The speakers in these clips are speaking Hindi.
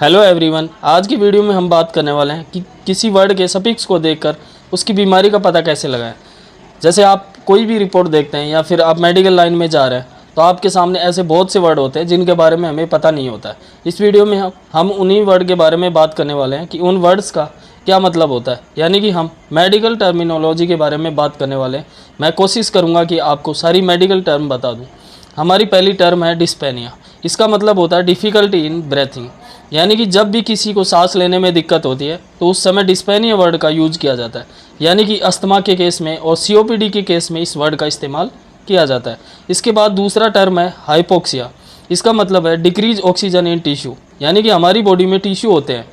हेलो एवरीवन, आज की वीडियो में हम बात करने वाले हैं कि किसी वर्ड के सफिक्स को देखकर उसकी बीमारी का पता कैसे लगाएं। जैसे आप कोई भी रिपोर्ट देखते हैं या फिर आप मेडिकल लाइन में जा रहे हैं तो आपके सामने ऐसे बहुत से वर्ड होते हैं जिनके बारे में हमें पता नहीं होता है। इस वीडियो में हम उन्हीं वर्ड के बारे में बात करने वाले हैं कि उन वर्ड्स का क्या मतलब होता है, यानी कि हम मेडिकल टर्मिनोलॉजी के बारे में बात करने वाले हैं। मैं कोशिश करूँगा कि आपको सारी मेडिकल टर्म बता दूँ। हमारी पहली टर्म है डिस्पेनिया। इसका मतलब होता है डिफ़िकल्टी इन ब्रेथिंग, यानी कि जब भी किसी को सांस लेने में दिक्कत होती है तो उस समय डिस्पेनिया वर्ड का यूज किया जाता है, यानी कि अस्थमा के केस में और सीओपीडी के केस में इस वर्ड का इस्तेमाल किया जाता है। इसके बाद दूसरा टर्म है हाइपोक्सिया। इसका मतलब है डिक्रीज ऑक्सीजन इन टिश्यू, यानी कि हमारी बॉडी में टिश्यू होते हैं,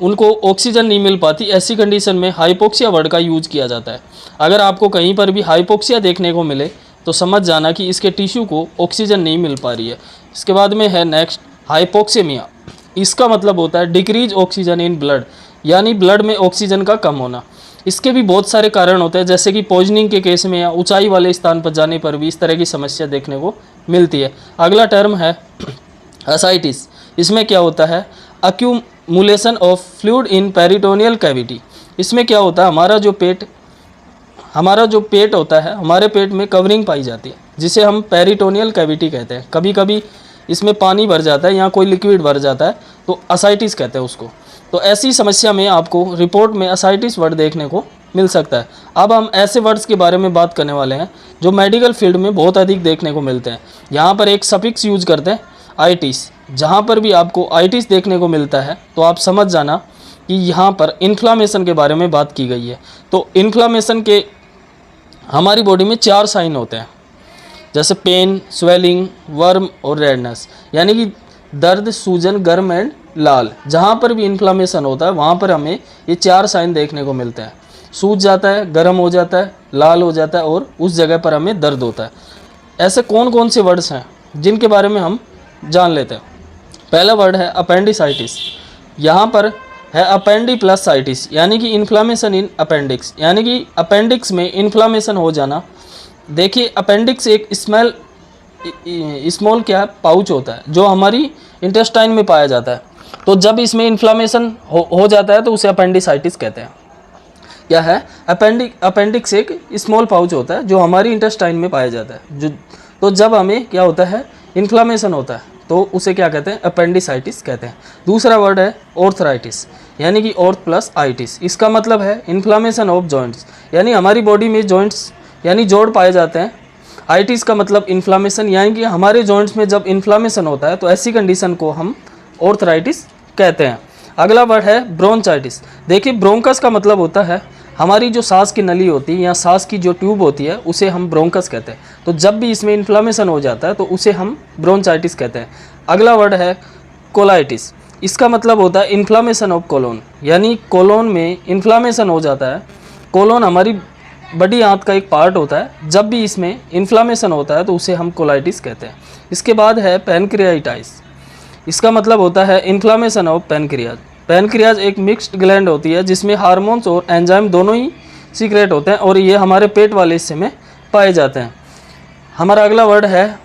उनको ऑक्सीजन नहीं मिल पाती, ऐसी कंडीशन में हाइपोक्सिया वर्ड का यूज किया जाता है। अगर आपको कहीं पर भी हाइपोक्सिया देखने को मिले तो समझ जाना कि इसके टिश्यू को ऑक्सीजन नहीं मिल पा रही है। इसके बाद में है नेक्स्ट हाइपोक्सेमिया। इसका मतलब होता है डिक्रीज ऑक्सीजन इन ब्लड, यानी ब्लड में ऑक्सीजन का कम होना। इसके भी बहुत सारे कारण होते हैं, जैसे कि पॉइजनिंग के केस में या ऊंचाई वाले स्थान पर जाने पर भी इस तरह की समस्या देखने को मिलती है। अगला टर्म है असाइटिस। इसमें क्या होता है accumulation of fluid in peritoneal cavity. इसमें क्या होता है हमारा जो पेट होता है, हमारे पेट में कवरिंग पाई जाती है जिसे हम पेरिटोनियल कैविटी कहते हैं। कभी कभी इसमें पानी भर जाता है या कोई लिक्विड भर जाता है तो असाइटिस कहते हैं उसको। तो ऐसी समस्या में आपको रिपोर्ट में असाइटिस वर्ड देखने को मिल सकता है। अब हम ऐसे वर्ड्स के बारे में बात करने वाले हैं जो मेडिकल फील्ड में बहुत अधिक देखने को मिलते हैं। यहाँ पर एक सफिक्स यूज करते हैं आइटिस। जहाँ पर भी आपको आइटिस देखने को मिलता है तो आप समझ जाना कि यहाँ पर इन्फ्लामेशन के बारे में बात की गई है। तो इन्फ्लामेशन के हमारी बॉडी में 4 साइन होते हैं, जैसे पेन, स्वेलिंग, वर्म और रेडनेस, यानी कि दर्द, सूजन, गर्म एंड लाल। जहाँ पर भी इन्फ्लामेशन होता है वहाँ पर हमें ये 4 साइन देखने को मिलते हैं। सूज जाता है, गर्म हो जाता है, लाल हो जाता है और उस जगह पर हमें दर्द होता है। ऐसे कौन कौन से वर्ड्स हैं जिनके बारे में हम जान लेते हैं। पहला वर्ड है अपेंडिसाइटिस। यहाँ पर है अपेंडिप्लसाइटिस, यानी कि इन्फ्लामेशन इन अपेंडिक्स, यानी कि अपेंडिक्स में इन्फ्लामेशन हो जाना। देखिए अपेंडिक्स एक स्मॉल क्या पाउच होता है जो हमारी इंटेस्टाइन में पाया जाता है। तो जब इसमें इन्फ्लामेशन हो जाता है तो उसे अपेंडिसाइटिस कहते हैं। क्या है अपेंडिक्स एक स्मॉल पाउच होता है जो हमारी इंटेस्टाइन में पाया जाता है। तो जब हमें क्या होता है इन्फ्लामेशन होता है तो उसे क्या कहते हैं अपेंडिसाइटिस कहते हैं। दूसरा वर्ड है ऑर्थराइटिस, यानी कि ऑर्थ प्लस आइटिस। इसका मतलब है इन्फ्लामेशन ऑफ जॉइंट्स, यानी हमारी बॉडी में जॉइंट्स यानी जोड़ पाए जाते हैं। आइटिस का मतलब इन्फ्लामेशन, यानी कि हमारे जॉइंट्स में जब इन्फ्लामेशन होता है तो ऐसी कंडीशन को हम ऑर्थराइटिस कहते हैं। अगला वर्ड है ब्रोंचाइटिस। देखिए ब्रोंकस का मतलब होता है हमारी जो सांस की नली होती है या सांस की जो ट्यूब होती है उसे हम ब्रोंकस कहते हैं। तो जब भी इसमें इन्फ्लामेशन हो जाता है तो उसे हम ब्रोंचाइटिस कहते हैं। अगला वर्ड है कोलाइटिस। इसका मतलब होता है इन्फ्लामेशन ऑफ कोलोन, यानी कोलोन में इन्फ्लामेशन हो जाता है। कोलोन हमारी बड़ी आंत का एक पार्ट होता है, जब भी इसमें इन्फ्लामेशन होता है तो उसे हम कोलाइटिस कहते हैं। इसके बाद है पैनक्रियाटाइटिस। इसका मतलब होता है इन्फ्लामेशन ऑफ पैनक्रियाज। पैनक्रियाज एक मिक्स्ड ग्लैंड होती है जिसमें हार्मोन्स और एंजाइम दोनों ही सीक्रेट होते हैं और ये हमारे पेट वाले हिस्से में पाए जाते हैं। हमारा अगला वर्ड है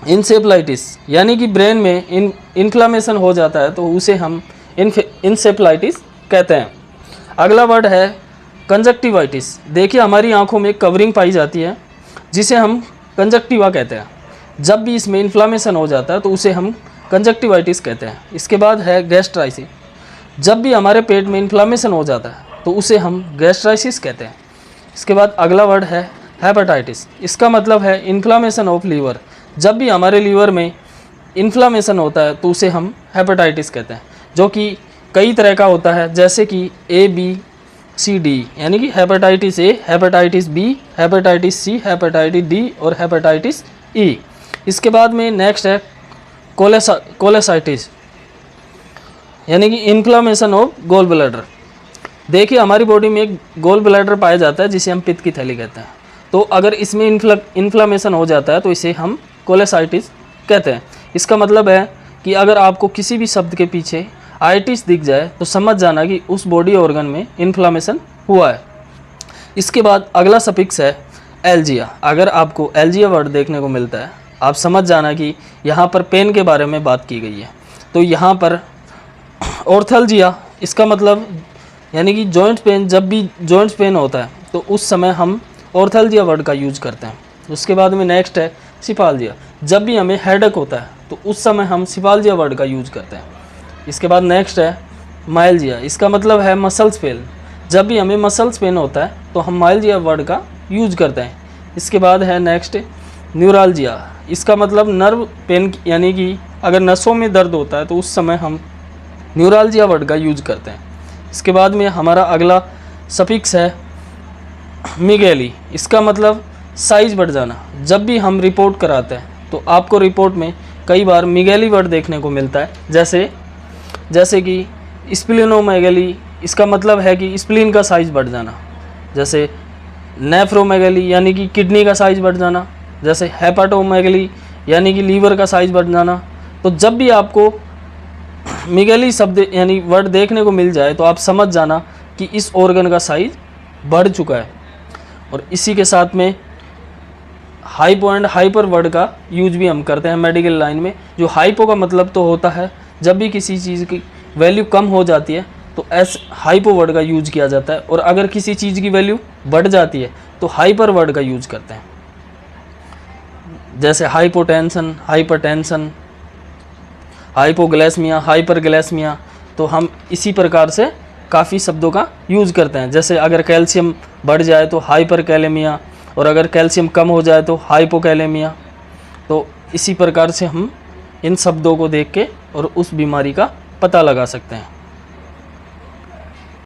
इंसेफ्लाइटिस, यानी कि ब्रेन में इन्फ्लामेशन हो जाता है तो उसे हम इंसेफ्लाइटिस कहते हैं। अगला वर्ड है कंजक्टिवाइटिस। देखिए हमारी आंखों में कवरिंग पाई जाती है जिसे हम कंजक्टिवा कहते हैं। जब भी इसमें इन्फ्लामेशन हो जाता है तो उसे हम कंजक्टिवाइटिस कहते हैं। इसके बाद है गैस्ट्राइसिस। जब भी हमारे पेट में इन्फ्लामेशन हो जाता है तो उसे हम गैस्ट्राइसिस कहते हैं। इसके बाद अगला वर्ड है हेपेटाइटिस। इसका मतलब है इन्फ्लामेशन ऑफ लीवर। जब भी हमारे लीवर में इन्फ्लामेशन होता है तो उसे हम हेपेटाइटिस कहते हैं, जो कि कई तरह का होता है, जैसे कि ABCD, यानी कि hepatitis A, hepatitis B, hepatitis C, hepatitis D और हेपेटाइटिस E। इसके बाद में नेक्स्ट है कोलेसाइटिस, यानी कि इन्फ्लामेशन ऑफ गोल ब्लैडर। देखिए हमारी बॉडी में एक गोल ब्लैडर पाया जाता है जिसे हम पित्त की थैली कहते हैं। तो अगर इसमें इन्फ्लामेशन हो जाता है तो इसे हम कोलेसाइटिस कहते हैं। इसका मतलब है कि अगर आपको किसी भी शब्द के पीछे आइटिस दिख जाए तो समझ जाना कि उस बॉडी ऑर्गन में इन्फ्लामेशन हुआ है। इसके बाद अगला सफिक्स है एल्जिया। अगर आपको एल्जिया वर्ड देखने को मिलता है आप समझ जाना कि यहाँ पर पेन के बारे में बात की गई है। तो यहाँ पर ऑर्थल्जिया, इसका मतलब यानी कि जॉइंट पेन, जब भी जॉइंट पेन होता है तो उस समय हम ऑर्थल्जिया वर्ड का यूज करते हैं। उसके बाद में नेक्स्ट है सिपाल्जिया, जब भी हमें हेडेक होता है तो उस समय हम सिपाल्जिया वर्ड का यूज करते हैं। इसके बाद नेक्स्ट है माइल्जिया, इसका मतलब है मसल्स पेन, जब भी हमें मसल्स पेन होता है तो हम माइल्जिया वर्ड का यूज करते हैं। इसके बाद है नेक्स्ट न्यूराल्जिया, इसका मतलब नर्व पेन, यानी कि अगर नसों में दर्द होता है तो उस समय हम न्यूराल्जिया वर्ड का यूज करते हैं। इसके बाद में हमारा अगला सफिक्स है मिगेली, इसका मतलब साइज बढ़ जाना, जब भी हम रिपोर्ट कराते हैं तो आपको रिपोर्ट में कई बार मिगेली वर्ड देखने को मिलता है, जैसे कि स्प्लिनोमेगेली, इसका मतलब है कि स्प्लीन का साइज़ बढ़ जाना। जैसे नेफ्रोमेगेली यानी कि किडनी का साइज़ बढ़ जाना। जैसे हेपाटोमेगेली यानी कि लीवर का साइज़ बढ़ जाना। तो जब भी आपको मिगेली शब्द यानी वर्ड देखने को मिल जाए तो आप समझ जाना कि इस ऑर्गन का साइज़ बढ़ चुका है। और इसी के साथ में हाइपो एंड हाइपर वर्ड का यूज भी हम करते हैं मेडिकल लाइन में। जो हाइपो का मतलब तो होता है जब भी किसी चीज़ की वैल्यू कम हो जाती है तो एस हाइपो वर्ड का यूज किया जाता है, और अगर किसी चीज़ की वैल्यू बढ़ जाती है तो हाइपर वर्ड का यूज करते हैं। जैसे हाइपोटेंशन, हाइपरटेंशन, हाइपोग्लाइसेमिया, हाइपरग्लाइसेमिया, तो हम इसी प्रकार से काफ़ी शब्दों का यूज़ करते हैं। जैसे अगर कैल्शियम बढ़ जाए तो हाइपरकैलेमिया, और अगर कैल्शियम कम हो जाए तो हाइपोकैलेमिया। तो इसी प्रकार से हम इन शब्दों को देख के और उस बीमारी का पता लगा सकते हैं।